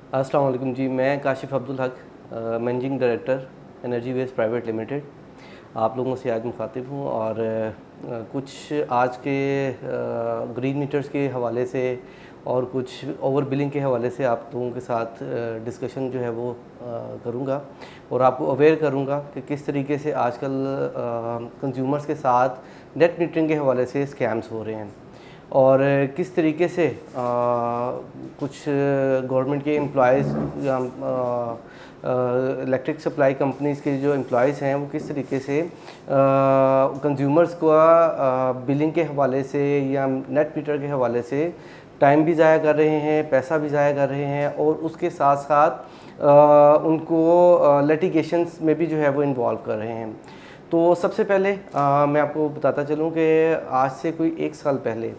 अस्सलाम वालेकुम जी। मैं Kashif Abdul Haq, managing director energy waste private limited आप लोगों से आज मुखातिब हूँ और कुछ आज के ग्रीन मीटर्स के हवाले से और कुछ ओवर बिलिंग के हवाले से आप लोगों के साथ डिस्कशन जो है वो करूँगा और आपको अवेयर करूँगा कि किस तरीके से आजकल कंज्यूमर्स के साथ नेट मीटरिंग के हवाले से स्कैम्स हो रहे हैं और किस तरीके से कुछ गवर्नमेंट के एम्प्लॉयज़ या इलेक्ट्रिक सप्लाई कंपनीज़ के जो एम्प्लॉयज़ हैं वो किस तरीके से कंज्यूमर्स को बिलिंग के हवाले से या नेट मीटर के हवाले से टाइम भी ज़ाया कर रहे हैं, पैसा भी ज़ाया कर रहे हैं और उसके साथ साथ उनको लिटिगेशंस में भी जो है वो इन्वॉल्व कर रहे हैं। तो सबसे पहले मैं आपको बताता चलूँ कि आज से कोई 1 साल पहले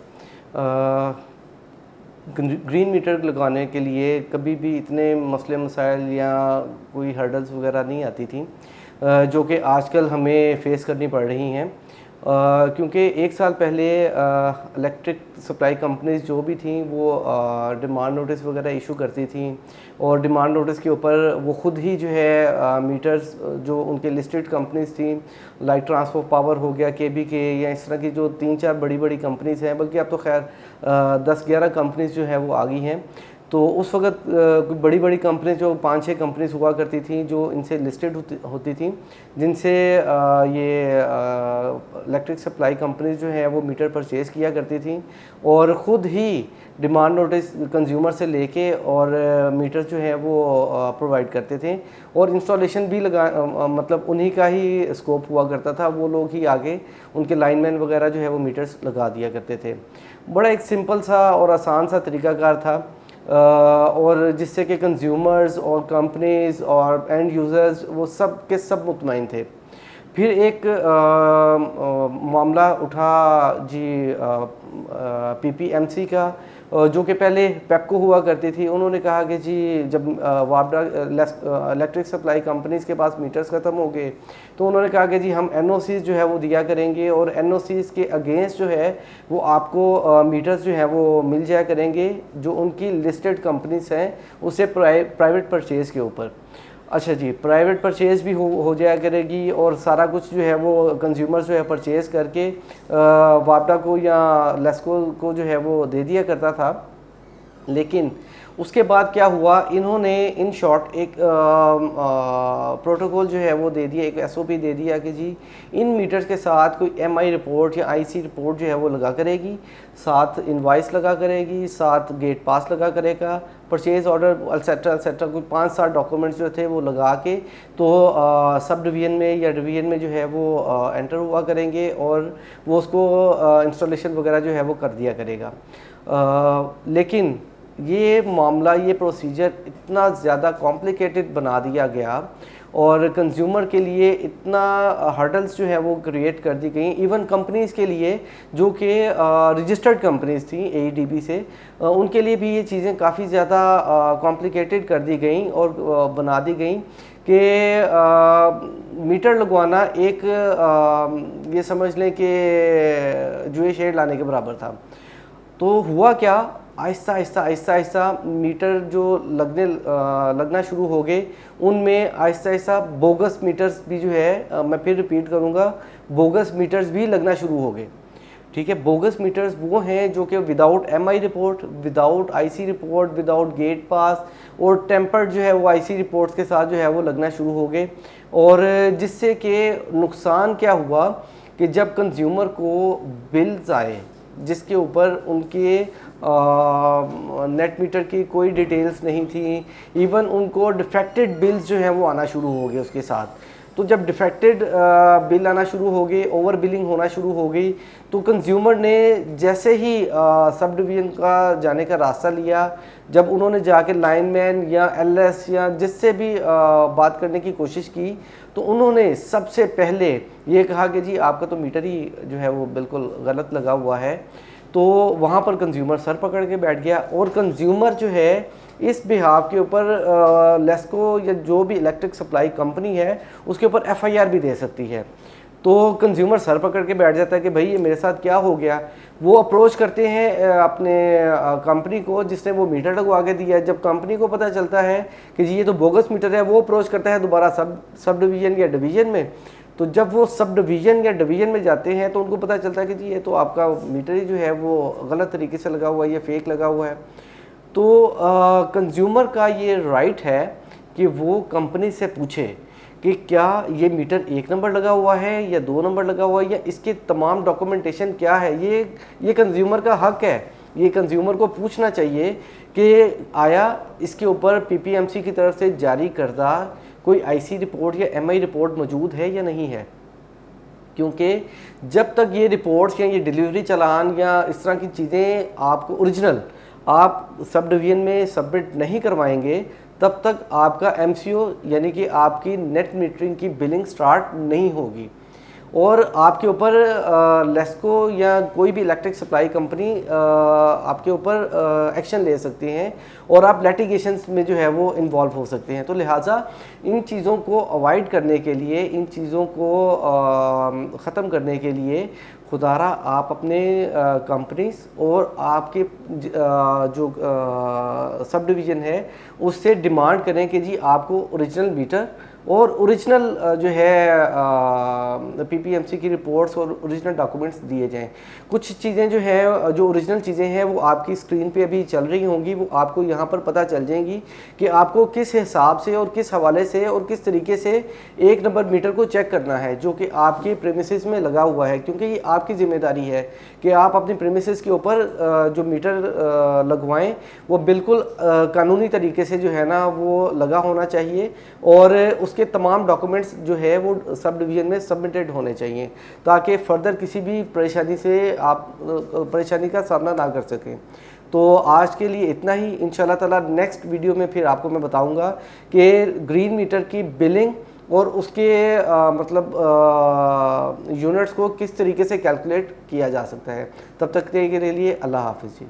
ग्रीन मीटर लगाने के लिए कभी भी इतने मसले मसाइल या कोई हर्डल्स वगैरह नहीं आती थी जो कि आजकल हमें फ़ेस करनी पड़ रही हैं। क्योंकि 1 साल पहले इलेक्ट्रिक सप्लाई कंपनीज जो भी थी वो डिमांड नोटिस वगैरह इशू करती थी और डिमांड नोटिस के ऊपर वो ख़ुद ही जो है मीटर्स जो उनके लिस्टेड कंपनीज थी लाइक ट्रांसफर पावर हो गया, केबीके या इस तरह की जो 3-4 बड़ी बड़ी कंपनीज हैं, बल्कि अब तो खैर 10-11 कंपनीज जो है वो आ गई हैं। तो उस वक्त बड़ी बड़ी कंपनी जो 5-6 कंपनीज हुआ करती थी जो इनसे लिस्टेड होती थी, जिनसे ये इलेक्ट्रिक सप्लाई कंपनीज जो है वो मीटर परचेज़ किया करती थी और ख़ुद ही डिमांड नोटिस कंज्यूमर से लेके और मीटर जो है वो प्रोवाइड करते थे और इंस्टॉलेशन भी मतलब उन्हीं का ही स्कोप हुआ करता था। वो लोग ही आगे उनके लाइनमैन वगैरह जो है वो मीटर्स लगा दिया करते थे। बड़ा एक सिंपल सा और आसान सा तरीक़ाकार था और जिससे कि कंज्यूमर्स और कंपनीज़ और एंड यूज़र्स वो सब के सब मुतमईन थे। फिर एक मामला उठा जी पीपीएमसी का, जो कि पहले पेप्को हुआ करती थी। उन्होंने कहा कि जी जब वापडा इलेक्ट्रिक सप्लाई कंपनीज़ के पास मीटर्स ख़त्म हो गए तो उन्होंने कहा कि जी हम एनओसीज़ जो है वो दिया करेंगे और एनओसीज़ के अगेंस्ट जो है वो आपको मीटर्स जो है वो मिल जाया करेंगे जो उनकी लिस्टेड कंपनीज़ हैं उससे प्राइवेट परचेज़ के ऊपर। अच्छा जी, प्राइवेट परचेज़ भी हो जाया करेगी और सारा कुछ जो है वो कंज्यूमर्स जो है परचेज़ करके वापडा को या लेस्को को जो है वो दे दिया करता था। लेकिन उसके बाद क्या हुआ, इन्होंने इन शॉर्ट एक प्रोटोकॉल जो है वो दे दिया, एक एसओपी दे दिया कि जी इन मीटर्स के साथ कोई एमआई रिपोर्ट या आईसी रिपोर्ट जो है वो लगा करेगी, साथ इनवाइस लगा करेगी, साथ गेट पास लगा करेगा, परचेज़ ऑर्डर एटसेट्रा कोई 5-7 डॉक्यूमेंट्स जो थे वो लगा के तो सब डिवीज़न में या डिवीज़न में जो है वो एंटर हुआ करेंगे और वो उसको इंस्टॉलेशन वगैरह जो है वो कर दिया करेगा। लेकिन ये मामला, ये प्रोसीजर इतना ज़्यादा कॉम्प्लिकेटेड बना दिया गया और कंज्यूमर के लिए इतना हर्डल्स जो है वो क्रिएट कर दी गई, इवन कंपनीज़ के लिए जो कि रजिस्टर्ड कंपनीज़ थी एईडीबी से, उनके लिए भी ये चीज़ें काफ़ी ज़्यादा कॉम्प्लिकेटेड कर दी गई और बना दी गई कि मीटर लगवाना एक ये समझ लें कि जुए शेर लाने के बराबर था। तो हुआ क्या, आहिस्ता आहिस्ता मीटर जो लगना शुरू हो गए, उनमें आहिस्ता आहिस्ता बोगस मीटर्स भी जो है, मैं फिर रिपीट करूँगा, बोगस मीटर्स भी लगना शुरू हो गए। ठीक है, बोगस मीटर्स वो हैं जो कि without MI report, without IC report, without gate pass और टेम्पर्ड जो है वो आईसी रिपोर्ट्स के साथ जो है वो लगना शुरू हो गए। और जिससे कि नुकसान क्या हुआ कि जब कंज्यूमर को बिल्स आए जिसके ऊपर उनके नेट मीटर की कोई डिटेल्स नहीं थी, इवन उनको डिफेक्टेड बिल्स जो हैं वो आना शुरू हो गए उसके साथ। तो जब डिफेक्टेड बिल आना शुरू हो गए, ओवर बिलिंग होना शुरू हो गई, तो कंज्यूमर ने जैसे ही सब डिवीज़न का जाने का रास्ता लिया, जब उन्होंने जाके लाइनमैन या एलएस या जिससे भी बात करने की कोशिश की, तो उन्होंने सबसे पहले ये कहा कि जी आपका तो मीटर ही जो है वो बिल्कुल गलत लगा हुआ है। तो वहाँ पर कंज्यूमर सर पकड़ के बैठ गया और कंज्यूमर जो है इस बिहाफ के ऊपर लेस्को या जो भी इलेक्ट्रिक सप्लाई कंपनी है उसके ऊपर एफआईआर भी दे सकती है। तो कंज्यूमर सर पकड़ के बैठ जाता है कि भाई ये मेरे साथ क्या हो गया। वो अप्रोच करते हैं अपने कंपनी को जिसने वो मीटर लगवा के दिया है। जब कंपनी को पता चलता है कि जी ये तो बोगस मीटर है, वो अप्रोच करता है दोबारा सब डिवीज़न या डिवीज़न में। तो जब वो सब डिवीज़न या डिवीज़न में जाते हैं तो उनको पता चलता है कि जी ये तो आपका मीटर ही जो है वो गलत तरीके से लगा हुआ है, ये फेक लगा हुआ है। तो कंज्यूमर का ये राइट है कि वो कंपनी से पूछे कि क्या ये मीटर 1 नंबर लगा हुआ है या 2 नंबर लगा हुआ है, या इसके तमाम डॉक्यूमेंटेशन क्या है। ये कंज्यूमर का हक है। ये कंज्यूमर को पूछना चाहिए कि आया इसके ऊपर पीपीएमसी की तरफ से जारी करदा कोई आईसी रिपोर्ट या एमआई रिपोर्ट मौजूद है या नहीं है। क्योंकि जब तक ये रिपोर्ट्स या ये डिलीवरी चालान या इस तरह की चीज़ें आपको ओरिजिनल आप सब डिवीज़न में सबमिट नहीं करवाएंगे, तब तक आपका एमसीओ यानी कि आपकी नेट मीटरिंग की बिलिंग स्टार्ट नहीं होगी और आपके ऊपर लेस्को या कोई भी इलेक्ट्रिक सप्लाई कंपनी आपके ऊपर एक्शन ले सकती हैं और आप लिटिगेशंस में जो है वो इन्वॉल्व हो सकते हैं। तो लिहाजा इन चीज़ों को अवॉइड करने के लिए, इन चीज़ों को ख़त्म करने के लिए खुदारा आप अपने कंपनीज और आपके जो सब डिवीज़न है उससे डिमांड करें कि जी आपको ओरिजिनल मीटर और ओरिजिनल जो है पीपीएमसी की रिपोर्ट्स और ओरिजिनल डॉक्यूमेंट्स दिए जाएं। कुछ चीज़ें जो हैं, जो ओरिजिनल चीज़ें हैं वो आपकी स्क्रीन पे अभी चल रही होंगी, वो आपको यहाँ पर पता चल जाएंगी कि आपको किस हिसाब से और किस हवाले से और किस तरीके से 1 नंबर मीटर को चेक करना है जो कि आपके प्रेमिसेस में लगा हुआ है। क्योंकि ये आपकी ज़िम्मेदारी है कि आप अपने प्रेमिसेस के ऊपर जो मीटर लगवाएँ वो बिल्कुल कानूनी तरीके से जो है ना वो लगा होना चाहिए और उसके तमाम डॉक्यूमेंट्स जो है वो सब डिवीज़न में सबमिटेड होने चाहिए ताकि फ़र्दर किसी भी परेशानी से आप परेशानी का सामना ना कर सकें। तो आज के लिए इतना ही। इंशाल्लाह ताला नेक्स्ट वीडियो में फिर आपको मैं बताऊंगा कि ग्रीन मीटर की बिलिंग और उसके मतलब यूनिट्स को किस तरीके से कैलकुलेट किया जा सकता है। तब तक के लिए अल्लाह हाफिज़ जी।